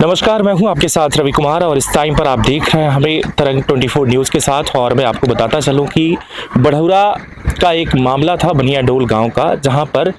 नमस्कार, मैं हूं आपके साथ रवि कुमार और इस टाइम पर आप देख रहे हैं हमें तरंग 24 न्यूज़ के साथ। और मैं आपको बताता चलूं कि बढ़ौरा का एक मामला था बनियाडोल गांव का, जहां पर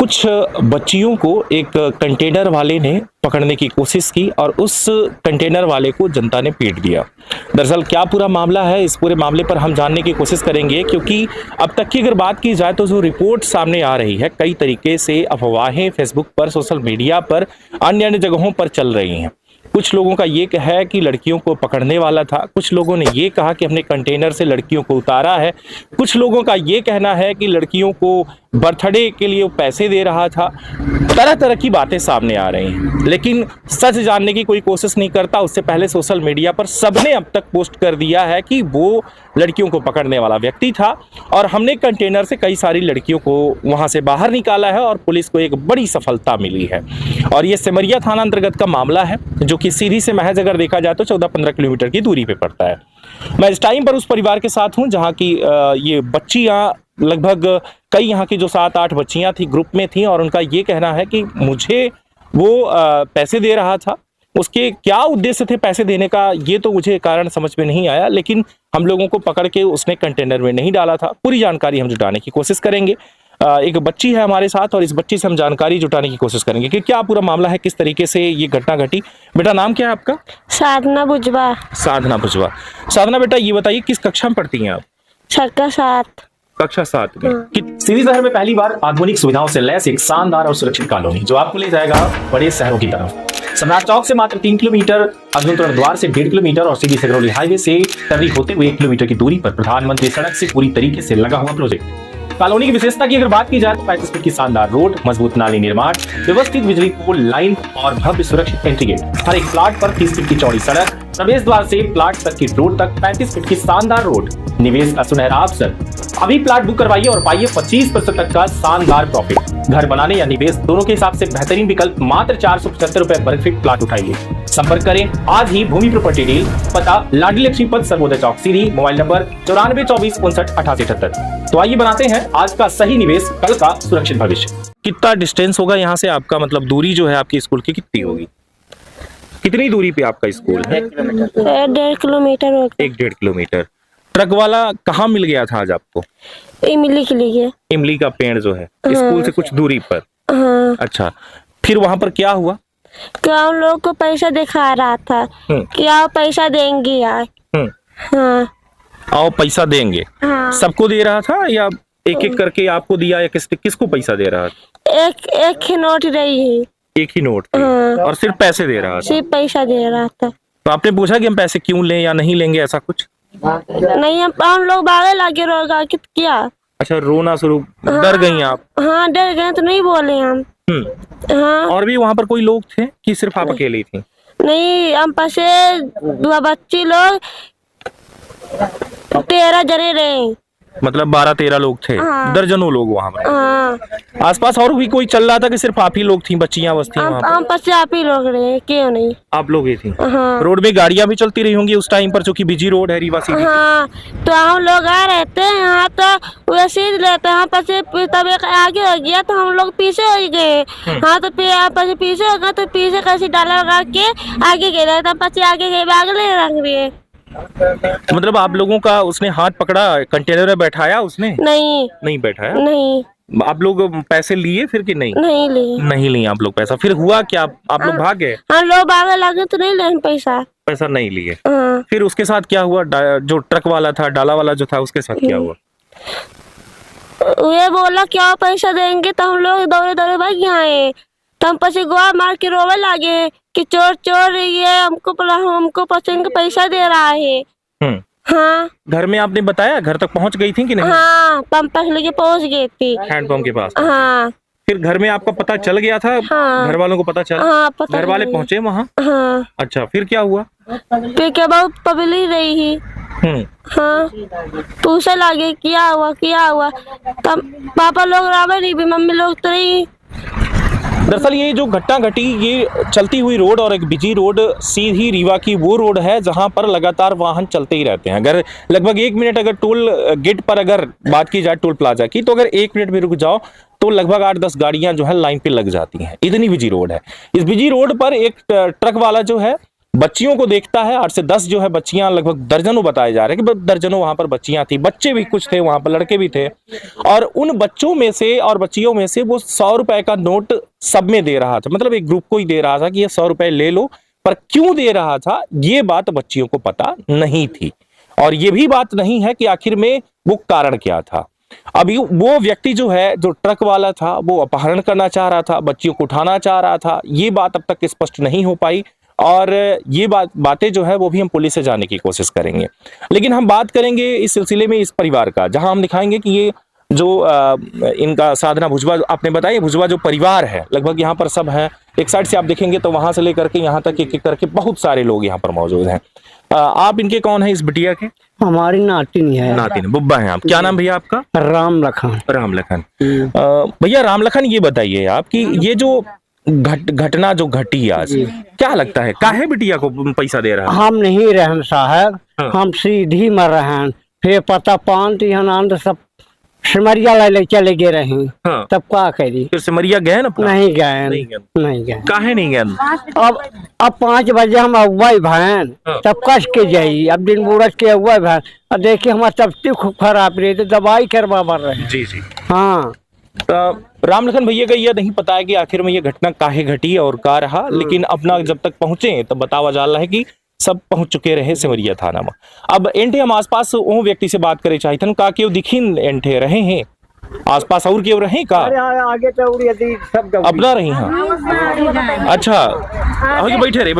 कुछ बच्चियों को एक कंटेनर वाले ने पकड़ने की कोशिश की और उस कंटेनर वाले को जनता ने पीट दिया। दरअसल क्या पूरा मामला है, इस पूरे मामले पर हम जानने की कोशिश करेंगे, क्योंकि अब तक की अगर बात की जाए तो जो रिपोर्ट सामने आ रही है, कई तरीके से अफवाहें फेसबुक पर, सोशल मीडिया पर, अन्य अन्य जगहों पर चल रही हैं। कुछ लोगों का ये है कि लड़कियों को पकड़ने वाला था, कुछ लोगों ने ये कहा कि हमने कंटेनर से लड़कियों को उतारा है, कुछ लोगों का ये कहना है कि लड़कियों को बर्थडे के लिए पैसे दे रहा था। तरह तरह की बातें सामने आ रही हैं, लेकिन सच जानने की कोई कोशिश नहीं करता। उससे पहले सोशल मीडिया पर सबने अब तक पोस्ट कर दिया है कि वो लड़कियों को पकड़ने वाला व्यक्ति था और हमने कंटेनर से कई सारी लड़कियों को वहां से बाहर निकाला है और पुलिस को एक बड़ी सफलता मिली है। और ये सिमरिया थाना अंतर्गत का मामला है, जो कि सीधी से महज अगर देखा जाए तो 14-15 किलोमीटर की दूरी पे पड़ता है। मैं इस टाइम पर उस परिवार के साथ हूं जहां की ये बच्चियां लगभग कई यहाँ की जो 7-8 बच्चियां थी ग्रुप में थी, और उनका ये कहना है कि मुझे वो पैसे दे रहा था। उसके क्या उद्देश्य थे पैसे देने का, ये तो मुझे कारण समझ में नहीं आया, लेकिन हम लोगों को पकड़ के उसने कंटेनर में नहीं डाला था। पूरी जानकारी हम जुटाने की कोशिश करेंगे। एक बच्ची है हमारे साथ और इस बच्ची से हम जानकारी जुटाने की कोशिश करेंगे कि क्या पूरा मामला है, किस तरीके से ये घटना घटी। बेटा, नाम क्या है आपका? साधना भुजबा। साधना भुजबा। साधना बेटा, ये बताइए किस कक्षा में पढ़ती हैं आप? कक्षा 7 में। सिरी शहर में पहली बार आधुनिक सुविधाओं से लैस एक शानदार और सुरक्षित कॉलोनी, जो आपको ले जाएगा बड़े शहरों की तरफ। सम्राट चौक से मात्र 3 किलोमीटर, अर्जुन द्वार से 1.5 किलोमीटर और सीधी सिगरौली हाईवे से टर्री होते हुए 1 किलोमीटर की दूरी पर प्रधानमंत्री सड़क से पूरी तरीके से लगा हुआ प्रोजेक्ट। कॉलोनी की विशेषता की अगर बात की जाए तो 35 फीट की शानदार रोड, मजबूत नाली निर्माण, व्यवस्थित बिजली पोल लाइन और भव्य सुरक्षित एंट्री गेट। हर एक प्लाट पर 30 फीट की चौड़ी सड़क, प्रवेश द्वार से प्लाट तक की रोड तक 35 फीट की शानदार रोड। निवेश का सुनहरा अवसर। अभी प्लाट बुक करवाइए और पाइए 25% तक का शानदार प्रॉफिट। घर बनाने या निवेश दोनों के हिसाब से बेहतरीन विकल्प। मात्र 475 रुपए वर्ग फीट प्लाट उठाइए। संपर्क करें आज ही भूमि प्रॉपर्टी डील। पता लाडली लक्ष्मी पथ, सर्वोदय चौक, सीधी। Mobile number 9424598878। तो आइए बनाते हैं आज का सही निवेश, कल का सुरक्षित भविष्य। कितना डिस्टेंस होगा यहाँ से आपका, मतलब दूरी जो है आपकी स्कूल की कितनी होगी? कितनी दूरी पे आपका स्कूल है? 1.5 किलोमीटर होगा। 1.5 किलोमीटर। ट्रक वाला कहाँ मिल गया था आज आपको? इमली के लिए। इमली का पेड़ जो है स्कूल से कुछ दूरी पर। हाँ। अच्छा, फिर वहां पर क्या हुआ? क्या हम लोग को पैसा दिखा रहा था कि आओ पैसा देंगे यार। हाँ। आओ पैसा देंगे। हाँ। सबको दे रहा था या एक एक करके आपको दिया, या किसको पैसा दे रहा था? एक ही नोट रही है। एक ही नोट थी। हाँ। और सिर्फ पैसे दे रहा था? सिर्फ पैसा दे रहा था। तो आपने पूछा कि हम पैसे क्यों लें या नहीं लेंगे, ऐसा कुछ? नहीं, हम लोग भागे लगे रोगा क्या। अच्छा, रोना शुरू। हाँ। डर गई आप? हाँ, डर गए तो नहीं बोले हम। हाँ। और भी वहाँ पर कोई लोग थे कि सिर्फ आप अकेली थी? नहीं, हम पास बच्ची लोग 13 जने रहे, मतलब 12-13 लोग थे। हाँ। दर्जनों लोग वहाँ पर। हाँ। आसपास और भी कोई चल रहा था कि सिर्फ आप ही लोग थी, बच्चियां बस थी वहाँ पर? हम पास आप ही लोग रहे, क्यों नहीं। आप लोग ही थी। हाँ। रोड में गाड़ियां भी चलती रही होंगी उस टाइम पर, जो कि बिजी रोड है रीवा सिटी। हाँ, तो हम लोग आ रहे थे यहाँ, तो वैसे ही रहते हैं पास। तब एक आगे हो गया तो हम लोग पीछे हो गए। हाँ, तो फिर पीछे हो गए तो पीछे कैसे डाला लगा के आगे गए, तब पास आगे गए, अगले रंग रहे। मतलब आप लोगों का उसने हाथ पकड़ा, कंटेनर में बैठाया उसने? नहीं बैठाया। नहीं। आप लोग पैसे लिए फिर कि नहीं? नहीं लिए। नहीं लिए आप लोग पैसा। फिर हुआ क्या, आप लोग भाग गए? हम लोग भागे लगे तो नहीं लिए पैसा नहीं लिए। हाँ। फिर उसके साथ क्या हुआ? जो ट्रक वाला था, डाला वाला जो था, उसके साथ क्या हुआ? ये बोला क्या पैसा देंगे, तो हम लोग दौड़े दौड़े भाग यहाँ आए। तो हम पसी गोवा मार के रोवे लगे कि चोर चोर, ये हमको पसंद पैसा दे रहा है। हाँ। घर में आपने बताया? घर तक पहुंच गई थी कि नहीं? हाँ, पंप लेके पहुंच गई थी। हैंडपंप के पास? हाँ। फिर घर में आपका पता चल गया था? हाँ। घर वालों को पता चला? हाँ, पता घर वाले पहुंचे वहाँ? हाँ। अच्छा, फिर क्या हुआ? फिर क्या बहुत पब्लिक रही ही। हाँ, पूछे लगे क्या हुआ। तब पापा लोग रावे नहीं भी, मम्मी लोग तो रही। दरअसल ये जो घटना घटी, ये चलती हुई रोड और एक बिजी रोड सीधी रीवा की वो रोड है जहां पर लगातार वाहन चलते ही रहते हैं। अगर लगभग 1 मिनट अगर टोल गेट पर अगर बात की जाए टोल प्लाजा की, तो अगर 1 मिनट भी रुक जाओ तो लगभग 8-10 गाड़ियां जो है लाइन पे लग जाती हैं। इतनी बिजी रोड है। इस बिजी रोड पर एक ट्रक वाला जो है बच्चियों को देखता है। 8 से 10 जो है बच्चियां, लगभग दर्जनों बताए जा रहे हैं कि दर्जनों वहां पर बच्चियां थी, बच्चे भी कुछ थे वहां पर, लड़के भी थे। और उन बच्चों में से और बच्चियों में से वो 100 रुपए का नोट सब में दे रहा था, मतलब एक ग्रुप को ही दे रहा था कि ये 100 रुपए ले लो। पर क्यों दे रहा था ये बात बच्चियों को पता नहीं थी, और ये भी बात नहीं है कि आखिर में वो कारण क्या था। अभी वो व्यक्ति जो है, जो ट्रक वाला था, वो अपहरण करना चाह रहा था, बच्चियों को उठाना चाह रहा था, ये बात अब तक स्पष्ट नहीं हो पाई। और ये बातें जो है वो भी हम पुलिस से जानने की कोशिश करेंगे। लेकिन हम बात करेंगे इस सिलसिले में इस परिवार का, जहां हम दिखाएंगे कि ये जो इनका साधना भुजबा आपने बताया, भुजबा जो परिवार है, लगभग यहाँ पर सब हैं। एक साइड से आप देखेंगे तो वहां से लेकर के यहाँ तक एक एक करके बहुत सारे लोग यहाँ पर मौजूद हैं। आप इनके कौन है, इस बिटिया के? हमारी नातिन है। नातिन, बुब्बा है आप। क्या नाम भैया आपका? राम लखन। राम लखन। भैया राम लखन, ये बताइए आप कि ये जो घटना जो घटी आज, क्या लगता है काहे बिटिया को पैसा दे रहा है? हम नहीं रहन साहब, हम सीधी मर रहे हैं। फिर पता पान आनंद सब सिमरिया ले चले गए रहे। हाँ। तब क्या करी? फिर सिमरिया गए ना? नहीं गए। काहे नहीं गए? अब 5 बजे हम अगुवाई भैन, तब कस के जाई। अब दिन बुरस के अगुवाई भैन, अब देखिए हमारा तब खराब रही तो दवाई करवा बर रहे। जी जी। हाँ। राम लखन भैया का यह नहीं पता है कि आखिर में यह घटना काहे घटी और का रहा, लेकिन अपना जब तक पहुंचे तब बतावा जा रहा है कि सब पहुंच चुके रहे सिमरिया थाना में। अब एंठे हम आसपास वो व्यक्ति से बात करे चाहिए का क्यों दिखीन एंठे रहे हैं आसपास और क्यों रहे का? आगे तो सब अपना रही। हाँ अच्छा, बैठे रही।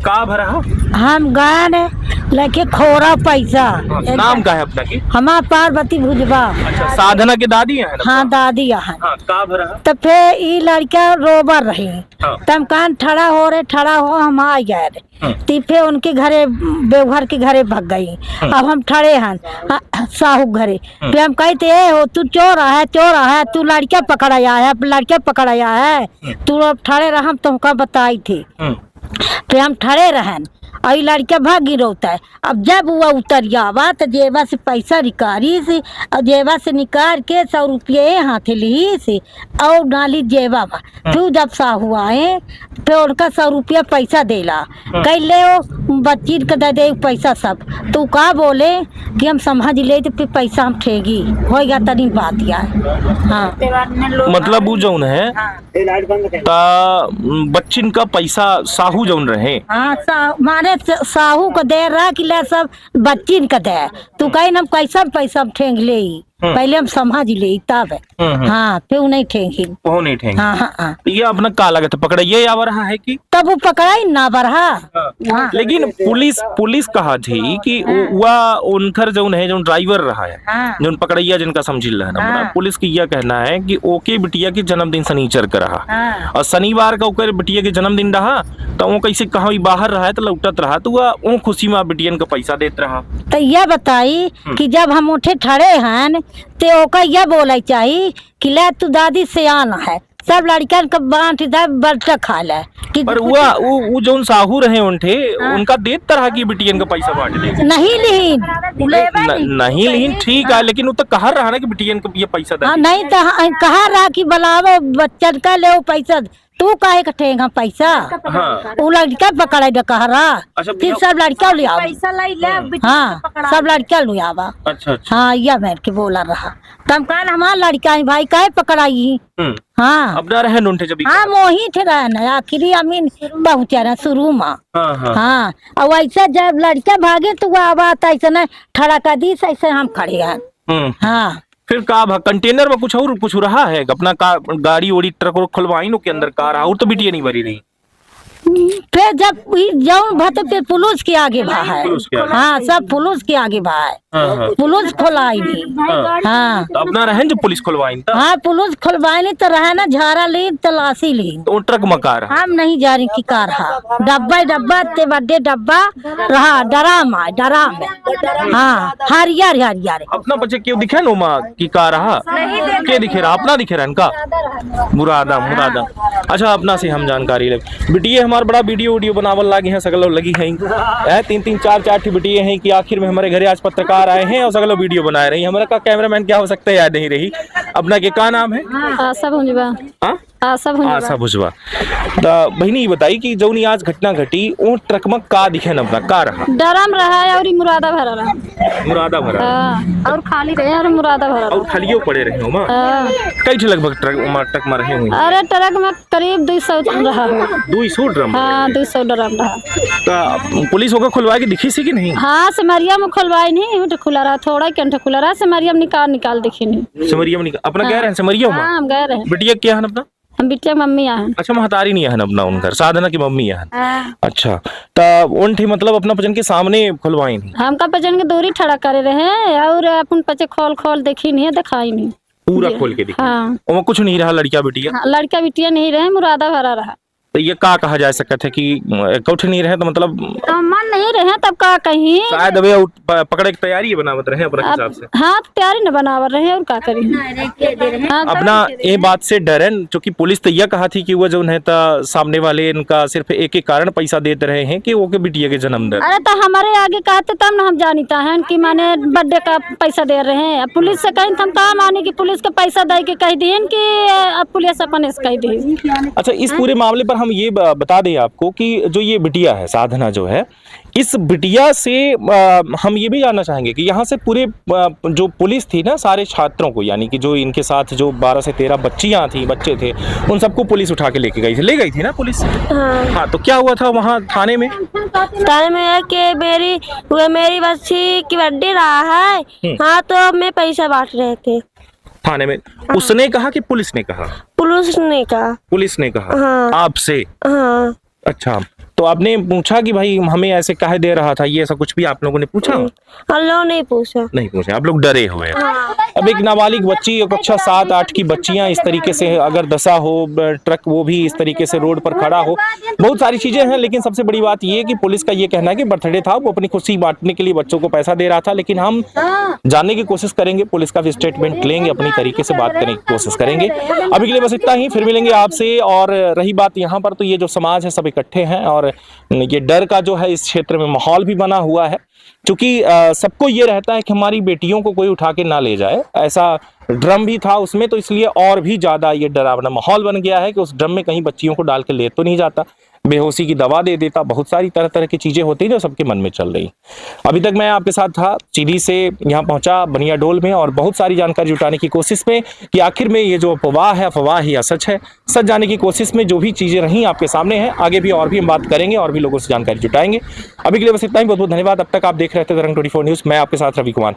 का भरा? हम गए लेके खोरा पैसा। नाम का है अपना की? हमार पार्वती भुजबा। अच्छा, साधना के दादी है? हाँ दादी है। हाँ, का भरा? तो फिर ये लड़का रोबर रही। हाँ। तम कान ठड़ा हो हम आ गए। फिर उनके घरे बेवघर के घरे भाग गई। अब हम ठड़े हैं साहू घरे। फिर हम कहते हो तू चोर है, तू लड़का पकड़ाया है, तू अब ठड़े रहा। हम तुमका बताई थी। फिर हम ठड़े रहन और लड़का भागी रोता है। अब जब वो उतर आवा तो जेबा से पैसा निकाली से, और जेबा से निकाल के 100 रुपये हाथ ली से और डाली जेबा में। फिर जब साहू आए फिर उनका 100 रुपया पैसा देला, कह ले वो बच्ची का दे पैसा सब। तू का बोले कि हम समझ ले तो फिर पैसा हम ठेगी होगा तनी बात यार। हाँ, मतलब वो जौन है बच्चिन का पैसा साहू जौन रहे। हाँ, माने साहू को दे रहा कि ले सब बच्चिन का दे। तू कहीं हम कैसा पैसा ठेंग ले, पहले हम समझ ले तब। हाँ, फिर नहीं ठेंगी। वो नहीं ठेंगी। हाँ। ये अपना का लगत पकड़ाइए या रहा है कि तब वो पकड़ाई ना बरहा। हाँ। लेकिन पुलिस कहा थी कि वह उनकर जो है जो ड्राइवर रहा है, जो पकड़ैया जिनका समझिल रहा है ना, पुलिस की यह कहना है कि ओके बिटिया के जन्मदिन शनिचर का रहा और शनिवार का ओकर बिटिया के जन्मदिन रहा, तो वो कैसे कहा बाहर रहा है तो लौटत रहा, तो वह खुशी में बिटियन का पैसा देत रहा। तो यह बताई कि जब हम उठे ठड़े हैं तो ओका यह बोले चाहिए कि ले तू दादी सियान है, सब लड़कन का बांट दे बर्तन खा ले। पर वो जो साहू रहे उनठे उनका देत तरह की बिटियन का पैसा बांट दे। नहीं लीन ठीक है, लेकिन वो तो कहा रहा ना कि बिटियन का ये पैसा दे। नहीं तो कहा रहा कि बुलावो बच्चन का ले पैसा। तू काहे कटेगा पैसा? वो लड़का पकड़े दे कह रहा। फिर सब लड़का ले आवा। हाँ, सब लड़का ले आवा। अच्छा। हाँ, यह मैं के बोला रहा। तम कान हमारा लड़का है भाई, काहे पकड़ाई? हाँ, अब ना रहे नुंठे जब। हाँ, मोही थे रहना आखिरी अमीन पहुंचा रहा शुरू में। हाँ, और वैसा जब लड़का भागे तो वो आवाज ऐसा न ठड़ा कर दी, ऐसे हम खड़े हैं। हाँ, फिर का कंटेनर में कुछ रहा है अपना गाड़ी ओड़ी ट्रक खुलवाई नो के अंदर कार और तो बिटिया नहीं भरी रही। फिर जब जाऊं भत फिर पुलिस के आगे भा है। हाँ, सब पुलिस के आगे भा है। हाँ। पुलिस खुलाई नहीं। हाँ तो अपना रहन जो पुलिस खुलवाई था हाँ पुलिस खुलवाई नहीं तो रहे ना झारा ली तलाशी ली। तो वो ट्रक मकार है। हम नहीं जा रही की कार हा डब्बा डब्बा ते बड़े डब्बा रहा डराम है डराम है। हाँ हरियर हरियर अपना बच्चे क्यों दिखे नो माँ की कार रहा क्या दिखे रहा अपना दिखे रहा इनका मुरादा मुरादा। अच्छा अपना से हम जानकारी ले बिटिया हमारा बड़ा वीडियो बनावल लागे हैं सगलो लगी है 3-3 4-4 बिटिया हैं कि आखिर में हमारे घरे आज पत्रकार आए हैं और सगलो वीडियो बना रही हैं। हमारा का कैमरामैन क्या हो सकता है याद नहीं रही। अपना के का नाम है? आशा भुजबा। हाँ आशा भुजबा। तो बहनी ये बताई कि जौनी आज घटना घटी वो ट्रक में का दिखे न अपना का रहा डरम रहा है और मुरादा भरा रहा मुरादा भरा और खाली रहे और मुरादा भरा और खालियो पड़े रहे हो मां कई ठे लगभग ट्रक में रहे हुए। अरे ट्रक में करीब 200 रहा हो 200 ड्रम। हाँ 200 ड्रम रहा। तो पुलिस होकर खुलवा के दिखी सी कि नहीं? हाँ सिमरिया में खुलवाई नहीं तो खुला रहा थोड़ा घंटा खुला रहा सिमरिया में निकाल दिखी नहीं। सिमरिया में अपना गए रहे सिमरिया में? हाँ हम गए रहे। बिटिया क्या है अपना? हम बिटिया मम्मी यहाँ। अच्छा महतारी नहीं है अपना उनकर साधना की मम्मी है। अच्छा तो उन ठी मतलब अपना पचन के सामने खुलवाई नहीं हमका पचन के दूरी ठड़ा करे रहे और अपन पचे खोल देखी नहीं दिखाई नहीं पूरा खोल के दिखा। हाँ और कुछ नहीं रहा लड़किया बिटिया? हाँ, लड़का बिटिया नहीं रहे मुरादा भरा रहा। तो ये का कहा जा सकता है कि कुछ नहीं रहे तो मतलब तो मन नहीं रहे तब का कहीं शायद अबे पकड़े की तैयारी बनावत रहे अपने हिसाब से। हाँ तैयारी न बनावर रहे और का करी। हाँ, अपना ये बात से डरन क्योंकि पुलिस तो यह कहा थी कि वो जो है सामने वाले इनका सिर्फ एक कारण पैसा देते रहे हैं कि वो के बिटिया के जन्म दर। अरे तो हमारे आगे कहते तब ना हम जानता है कि माने बर्थडे का पैसा दे रहे हैं। पुलिस से कहीं हम कहा माने कि पुलिस को पैसा दे के कह दिए कि अब पुलिस अपन इस कह दी। अच्छा इस पूरे मामले पर हम ये बता दें आपको कि जो ये बिटिया है साधना जो है इस बिटिया से हम ये भी जानना चाहेंगे कि यहाँ से पूरे जो पुलिस थी ना सारे छात्रों को यानी कि जो इनके साथ जो 12 से 13 बच्चियां थी बच्चे थे उन सबको पुलिस उठा के लेके गई थी ले गई थी ना पुलिस। हाँ तो क्या हुआ था वहाँ थाने में? थाने में है कि मेरी बच्ची की बर्थडे रहा है। हाँ तो मैं पैसा बांट रहे थे थाने में। उसने कहा कि पुलिस ने कहा? पुलिस ने कहा। पुलिस ने कहा? हाँ। आपसे? हाँ। अच्छा तो आपने पूछा कि भाई हमें ऐसे काहे दे रहा था ये ऐसा कुछ भी आप लोगों ने पूछा? हम लोग नहीं पूछा। नहीं पूछा आप लोग डरे हुए हैं। अब एक नाबालिग बच्ची कक्षा 7-8 की बच्चियां इस तरीके से अगर दशा हो ट्रक वो भी इस तरीके से रोड पर खड़ा हो बहुत सारी चीजें हैं। लेकिन सबसे बड़ी बात ये कि पुलिस का ये कहना है कि बर्थडे था वो अपनी खुशी बांटने के लिए बच्चों को पैसा दे रहा था। लेकिन हम जानने की कोशिश करेंगे पुलिस का भी स्टेटमेंट लेंगे अपनी तरीके से बात करने की कोशिश करेंगे। अभी के लिए बस इतना ही फिर मिलेंगे आपसे। और रही बात यहाँ पर तो ये जो समाज है सब इकट्ठे हैं और ये डर का जो है इस क्षेत्र में माहौल भी बना हुआ है क्योंकि सबको ये रहता है कि हमारी बेटियों को कोई उठा के ना ले जाए। ऐसा ड्रम भी था उसमें तो इसलिए और भी ज्यादा ये डरावना माहौल बन गया है कि उस ड्रम में कहीं बच्चियों को डाल के ले तो नहीं जाता बेहोशी की दवा दे देता। बहुत सारी तरह तरह की चीजें होती हैं जो सबके मन में चल रही। अभी तक मैं आपके साथ था सीधी से यहाँ पहुंचा बनियाडोल में और बहुत सारी जानकारी जुटाने की कोशिश में कि आखिर में ये जो अफवाह है अफवाह ही या सच है। सच जानने की कोशिश में जो भी चीजें रही आपके सामने हैं आगे भी और भी हम बात करेंगे और भी लोगों से जानकारी जुटाएंगे। अभी के लिए बस इतना ही। बहुत बहुत धन्यवाद। अब तक आप देख रहे थे तरंग 24 न्यूज। मैं आपके साथ रवि कुमार।